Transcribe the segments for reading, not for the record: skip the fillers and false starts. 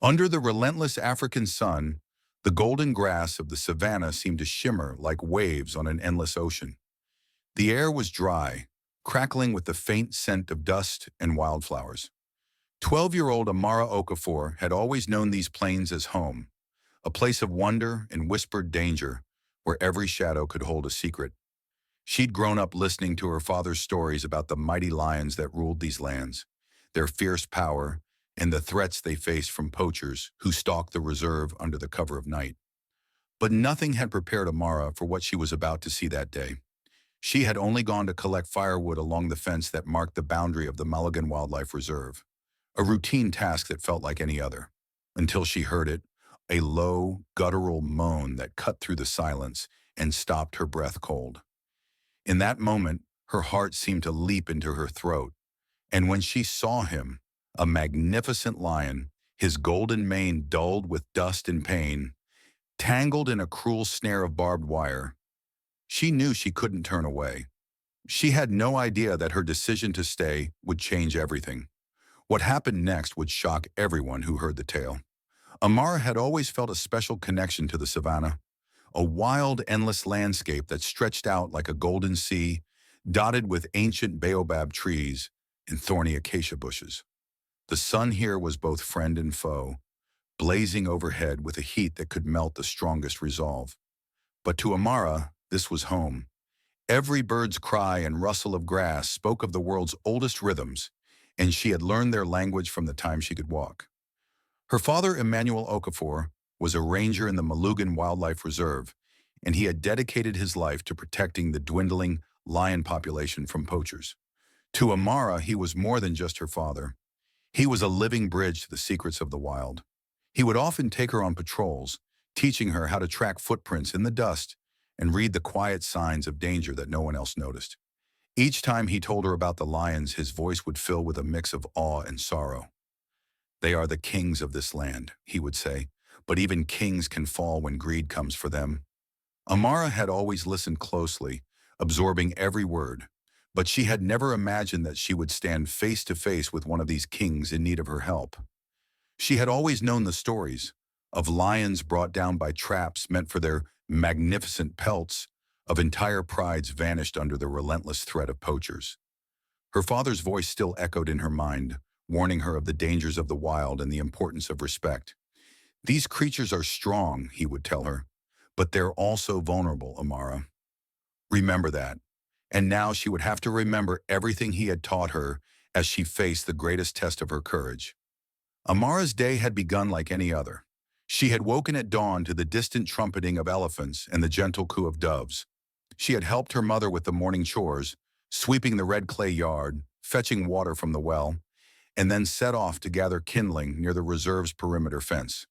Under the relentless African sun, the golden grass of the savannah seemed to shimmer like waves on an endless ocean. The air was dry, crackling with the faint scent of dust and wildflowers. 12-year-old Amara Okafor had always known these plains as home, a place of wonder and whispered danger where every shadow could hold a secret. She'd grown up listening to her father's stories about the mighty lions that ruled these lands, their fierce power, and the threats they faced from poachers who stalked the reserve under the cover of night. But nothing had prepared Amara for what she was about to see that day. She had only gone to collect firewood along the fence that marked the boundary of the Mulligan Wildlife Reserve, a routine task that felt like any other, until she heard it, a low, guttural moan that cut through the silence and stopped her breath cold. In that moment, her heart seemed to leap into her throat, and when she saw him, a magnificent lion, his golden mane dulled with dust and pain, tangled in a cruel snare of barbed wire, she knew she couldn't turn away. She had no idea that her decision to stay would change everything. What happened next would shock everyone who heard the tale. Amara had always felt a special connection to the savannah, a wild, endless landscape that stretched out like a golden sea, dotted with ancient baobab trees and thorny acacia bushes. The sun here was both friend and foe, blazing overhead with a heat that could melt the strongest resolve. But to Amara, this was home. Every bird's cry and rustle of grass spoke of the world's oldest rhythms, and she had learned their language from the time she could walk. Her father, Emmanuel Okafor, was a ranger in the Mulligan Wildlife Reserve, and he had dedicated his life to protecting the dwindling lion population from poachers. To Amara, he was more than just her father. He was a living bridge to the secrets of the wild. He would often take her on patrols, teaching her how to track footprints in the dust and read the quiet signs of danger that no one else noticed. Each time he told her about the lions, his voice would fill with a mix of awe and sorrow. "They are the kings of this land," he would say, "but even kings can fall when greed comes for them." Amara had always listened closely, absorbing every word, but she had never imagined that she would stand face to face with one of these kings in need of her help. She had always known the stories of lions brought down by traps meant for their magnificent pelts, of entire prides vanished under the relentless threat of poachers. Her father's voice still echoed in her mind, warning her of the dangers of the wild and the importance of respect. "These creatures are strong," he would tell her, "but they're also vulnerable, Amara. Remember that." And now she would have to remember everything he had taught her as she faced the greatest test of her courage. Amara's day had begun like any other. She had woken at dawn to the distant trumpeting of elephants and the gentle coo of doves. She had helped her mother with the morning chores, sweeping the red clay yard, fetching water from the well, and then set off to gather kindling near the reserve's perimeter fence.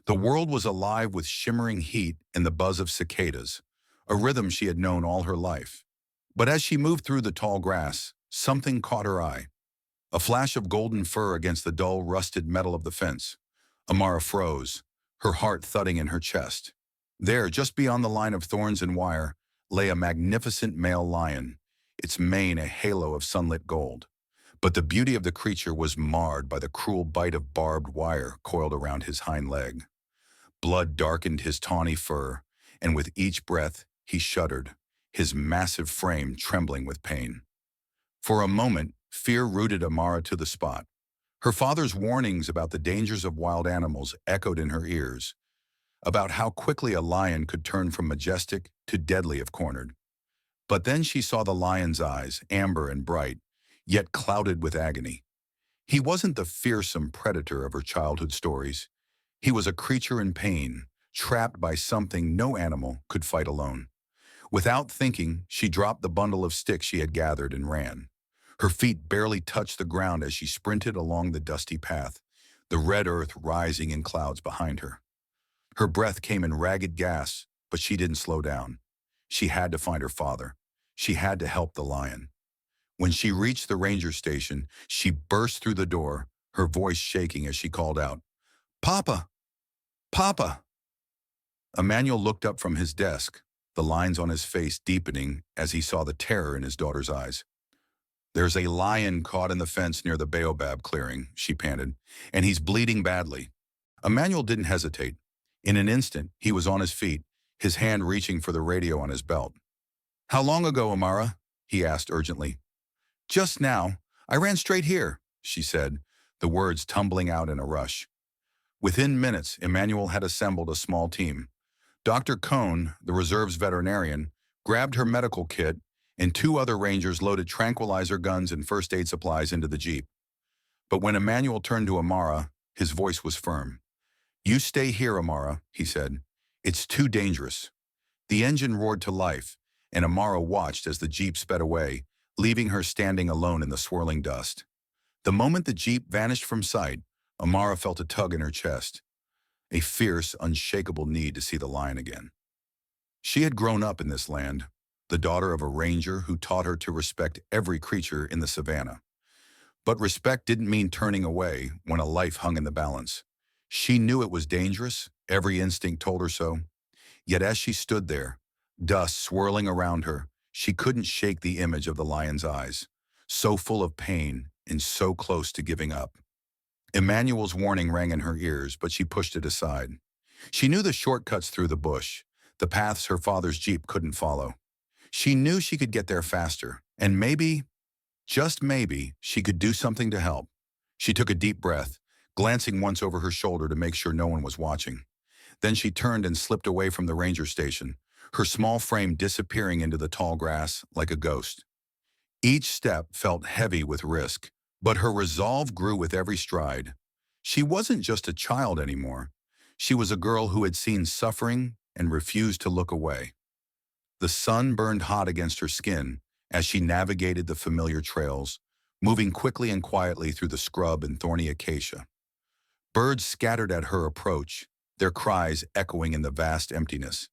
The world was alive with shimmering heat and the buzz of cicadas, a rhythm she had known all her life. But as she moved through the tall grass, something caught her eye. A flash of golden fur against the dull, rusted metal of the fence. Amara froze, her heart thudding in her chest. There, just beyond the line of thorns and wire, lay a magnificent male lion, its mane a halo of sunlit gold. But the beauty of the creature was marred by the cruel bite of barbed wire coiled around his hind leg. Blood darkened his tawny fur, and with each breath he shuddered, his massive frame trembling with pain. For a moment, fear rooted Amara to the spot. Her father's warnings about the dangers of wild animals echoed in her ears, about how quickly a lion could turn from majestic to deadly if cornered. But then she saw the lion's eyes, amber and bright, yet clouded with agony. He wasn't the fearsome predator of her childhood stories. He was a creature in pain, trapped by something no animal could fight alone. Without thinking, she dropped the bundle of sticks she had gathered and ran. Her feet barely touched the ground as she sprinted along the dusty path, the red earth rising in clouds behind her. Her breath came in ragged gasps, but she didn't slow down. She had to find her father. She had to help the lion. When she reached the ranger station, she burst through the door, her voice shaking as she called out, "Papa! Papa!" Emmanuel looked up from his desk, the lines on his face deepening as he saw the terror in his daughter's eyes. "There's a lion caught in the fence near the baobab clearing," she panted, "and he's bleeding badly." Emmanuel didn't hesitate. In an instant, he was on his feet, his hand reaching for the radio on his belt. "How long ago, Amara?" he asked urgently. "Just now. I ran straight here," she said, the words tumbling out in a rush. Within minutes, Emmanuel had assembled a small team. Dr. Cohn, the reserve's veterinarian, grabbed her medical kit, and two other rangers loaded tranquilizer guns and first aid supplies into the jeep. But when Emmanuel turned to Amara, his voice was firm. "You stay here, Amara," he said. "It's too dangerous." The engine roared to life, and Amara watched as the jeep sped away, leaving her standing alone in the swirling dust. The moment the jeep vanished from sight, Amara felt a tug in her chest, a fierce, unshakable need to see the lion again. She had grown up in this land, the daughter of a ranger who taught her to respect every creature in the savannah. But respect didn't mean turning away when a life hung in the balance. She knew it was dangerous, every instinct told her so. Yet as she stood there, dust swirling around her, she couldn't shake the image of the lion's eyes, so full of pain and so close to giving up. Emmanuel's warning rang in her ears, but she pushed it aside. She knew the shortcuts through the bush, the paths her father's jeep couldn't follow. She knew she could get there faster, and maybe, just maybe, she could do something to help. She took a deep breath, glancing once over her shoulder to make sure no one was watching. Then she turned and slipped away from the ranger station, her small frame disappearing into the tall grass like a ghost. Each step felt heavy with risk, but her resolve grew with every stride. She wasn't just a child anymore. She was a girl who had seen suffering and refused to look away. The sun burned hot against her skin as she navigated the familiar trails, moving quickly and quietly through the scrub and thorny acacia. Birds scattered at her approach, their cries echoing in the vast emptiness.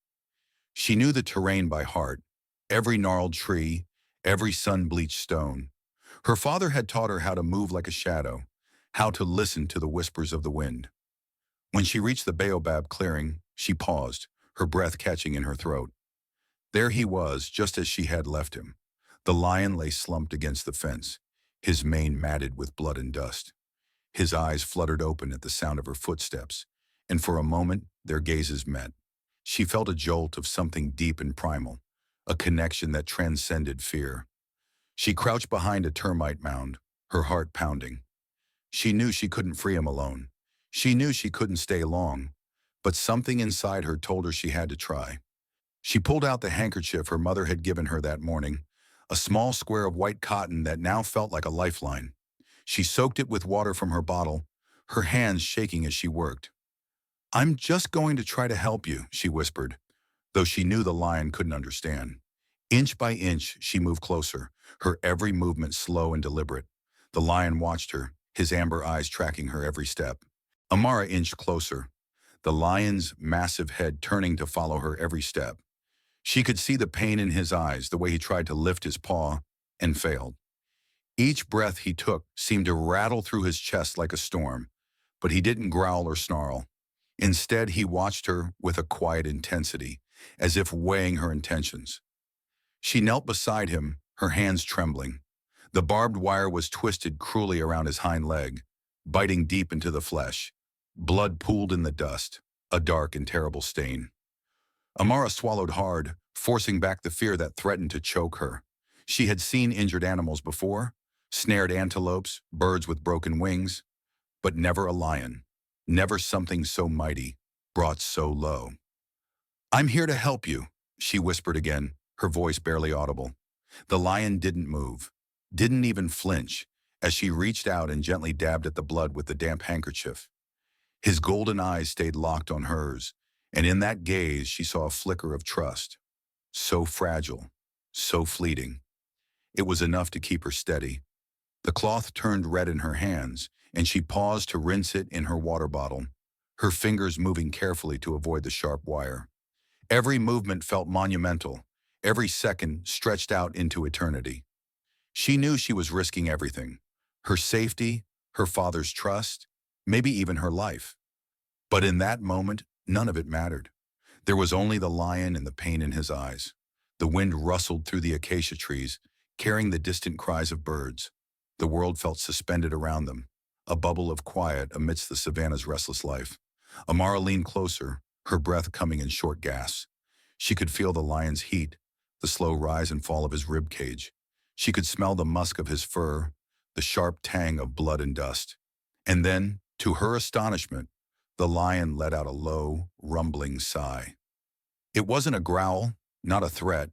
She knew the terrain by heart, every gnarled tree, every sun-bleached stone. Her father had taught her how to move like a shadow, how to listen to the whispers of the wind. When she reached the baobab clearing, she paused, her breath catching in her throat. There he was, just as she had left him. The lion lay slumped against the fence, his mane matted with blood and dust. His eyes fluttered open at the sound of her footsteps, and for a moment their gazes met. She felt a jolt of something deep and primal, a connection that transcended fear. She crouched behind a termite mound, her heart pounding. She knew she couldn't free him alone. She knew she couldn't stay long, but something inside her told her she had to try. She pulled out the handkerchief her mother had given her that morning, a small square of white cotton that now felt like a lifeline. She soaked it with water from her bottle, her hands shaking as she worked. "I'm just going to try to help you," she whispered, though she knew the lion couldn't understand. Inch by inch, she moved closer, her every movement slow and deliberate. The lion watched her, his amber eyes tracking her every step. Amara inched closer, the lion's massive head turning to follow her every step. She could see the pain in his eyes, the way he tried to lift his paw and failed. Each breath he took seemed to rattle through his chest like a storm, but he didn't growl or snarl. Instead, he watched her with a quiet intensity, as if weighing her intentions. She knelt beside him, her hands trembling. The barbed wire was twisted cruelly around his hind leg, biting deep into the flesh. Blood pooled in the dust, a dark and terrible stain. Amara swallowed hard, forcing back the fear that threatened to choke her. She had seen injured animals before, snared antelopes, birds with broken wings, but never a lion, never something so mighty, brought so low. "I'm here to help you," she whispered again, her voice barely audible. The lion didn't move, didn't even flinch, as she reached out and gently dabbed at the blood with the damp handkerchief. His golden eyes stayed locked on hers, and in that gaze she saw a flicker of trust. So fragile, so fleeting. It was enough to keep her steady. The cloth turned red in her hands, and she paused to rinse it in her water bottle, her fingers moving carefully to avoid the sharp wire. Every movement felt monumental, every second stretched out into eternity. She knew she was risking everything, her safety, her father's trust, maybe even her life. But in that moment, none of it mattered. There was only the lion and the pain in his eyes. The wind rustled through the acacia trees, carrying the distant cries of birds. The world felt suspended around them, a bubble of quiet amidst the savannah's restless life. Amara leaned closer, her breath coming in short gasps. She could feel the lion's heat, the slow rise and fall of his rib cage. She could smell the musk of his fur, the sharp tang of blood and dust. And then, to her astonishment, the lion let out a low, rumbling sigh. It wasn't a growl, not a threat,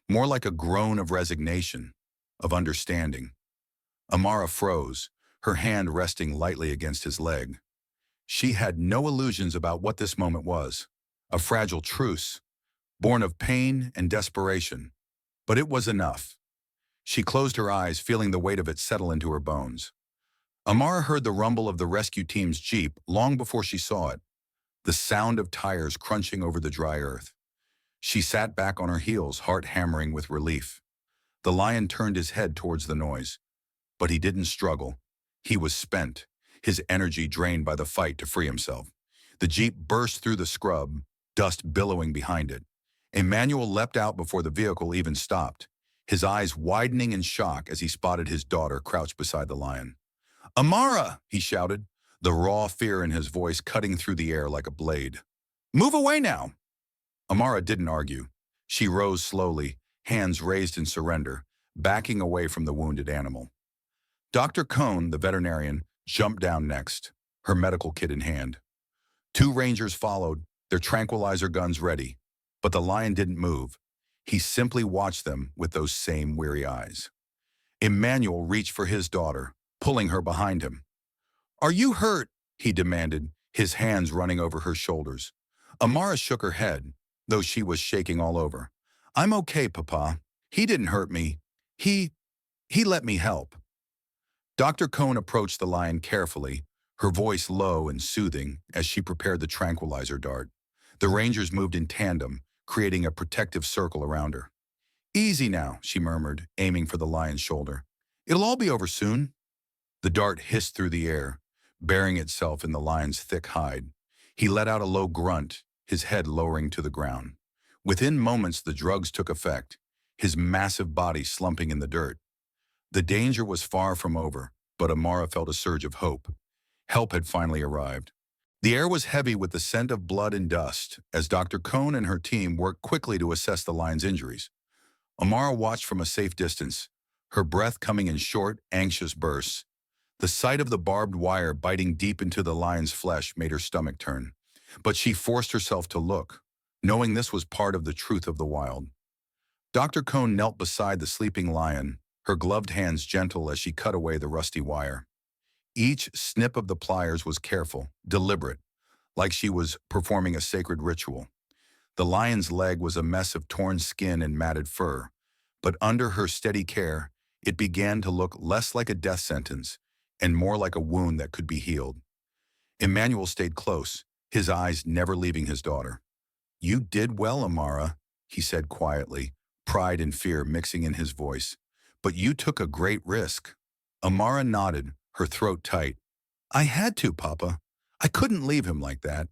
more like a groan of resignation, of understanding. Amara froze, her hand resting lightly against his leg. She had no illusions about what this moment was, a fragile truce, born of pain and desperation. But it was enough. She closed her eyes, feeling the weight of it settle into her bones. Amara heard the rumble of the rescue team's jeep long before she saw it, the sound of tires crunching over the dry earth. She sat back on her heels, heart hammering with relief. The lion turned his head towards the noise. But he didn't struggle. He was spent, his energy drained by the fight to free himself. The jeep burst through the scrub, dust billowing behind it. Emmanuel leapt out before the vehicle even stopped, his eyes widening in shock as he spotted his daughter crouched beside the lion. "Amara!" he shouted, the raw fear in his voice cutting through the air like a blade. "Move away now!" Amara didn't argue. She rose slowly, hands raised in surrender, backing away from the wounded animal. Dr. Cohn, the veterinarian, jumped down next, her medical kit in hand. Two rangers followed, their tranquilizer guns ready. But the lion didn't move. He simply watched them with those same weary eyes. Emmanuel reached for his daughter, pulling her behind him. "Are you hurt?" he demanded, his hands running over her shoulders. Amara shook her head, though she was shaking all over. "I'm okay, Papa. He didn't hurt me. He let me help." Dr. Cohn approached the lion carefully, her voice low and soothing as she prepared the tranquilizer dart. The rangers moved in tandem, creating a protective circle around her. "Easy now," she murmured, aiming for the lion's shoulder. "It'll all be over soon." The dart hissed through the air, burying itself in the lion's thick hide. He let out a low grunt, his head lowering to the ground. Within moments, the drugs took effect, his massive body slumping in the dirt. The danger was far from over, but Amara felt a surge of hope. Help had finally arrived. The air was heavy with the scent of blood and dust as Dr. Cohn and her team worked quickly to assess the lion's injuries. Amara watched from a safe distance, her breath coming in short, anxious bursts. The sight of the barbed wire biting deep into the lion's flesh made her stomach turn. But she forced herself to look, knowing this was part of the truth of the wild. Dr. Cohn knelt beside the sleeping lion, her gloved hands gentle as she cut away the rusty wire. Each snip of the pliers was careful, deliberate, like she was performing a sacred ritual. The lion's leg was a mess of torn skin and matted fur, but under her steady care, it began to look less like a death sentence and more like a wound that could be healed. Emmanuel stayed close, his eyes never leaving his daughter. "You did well, Amara," he said quietly, pride and fear mixing in his voice. "But you took a great risk." Amara nodded, her throat tight. "I had to, Papa. I couldn't leave him like that."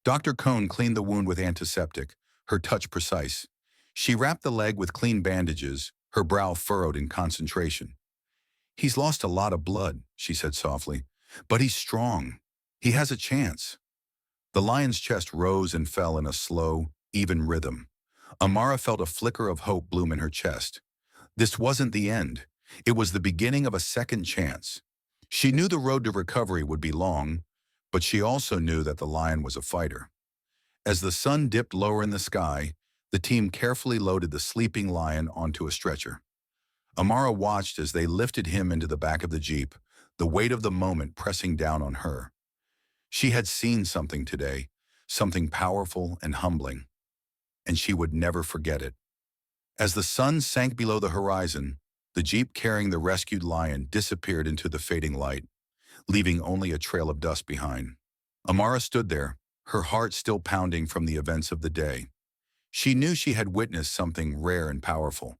Dr. Cohn cleaned the wound with antiseptic, her touch precise. She wrapped the leg with clean bandages, her brow furrowed in concentration. "He's lost a lot of blood," she said softly, "but he's strong. He has a chance." The lion's chest rose and fell in a slow, even rhythm. Amara felt a flicker of hope bloom in her chest. This wasn't the end. It was the beginning of a second chance. She knew the road to recovery would be long, but she also knew that the lion was a fighter. As the sun dipped lower in the sky, the team carefully loaded the sleeping lion onto a stretcher. Amara watched as they lifted him into the back of the jeep, the weight of the moment pressing down on her. She had seen something today, something powerful and humbling, and she would never forget it. As the sun sank below the horizon, the jeep carrying the rescued lion disappeared into the fading light, leaving only a trail of dust behind. Amara stood there, her heart still pounding from the events of the day. She knew she had witnessed something rare and powerful,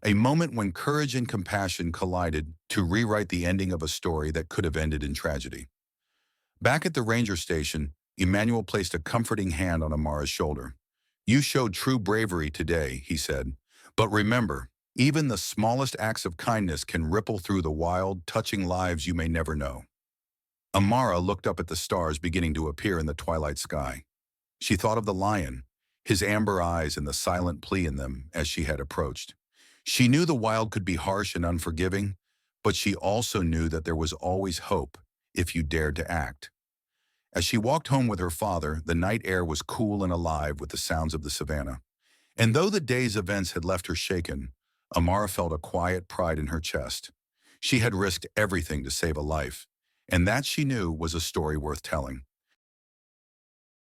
a moment when courage and compassion collided to rewrite the ending of a story that could have ended in tragedy. Back at the ranger station, Emmanuel placed a comforting hand on Amara's shoulder. "You showed true bravery today," he said. "But remember, even the smallest acts of kindness can ripple through the wild, touching lives you may never know." Amara looked up at the stars beginning to appear in the twilight sky. She thought of the lion, his amber eyes and the silent plea in them as she had approached. She knew the wild could be harsh and unforgiving, but she also knew that there was always hope if you dared to act. As she walked home with her father, the night air was cool and alive with the sounds of the savannah. And though the day's events had left her shaken, Amara felt a quiet pride in her chest. She had risked everything to save a life, and that she knew was a story worth telling.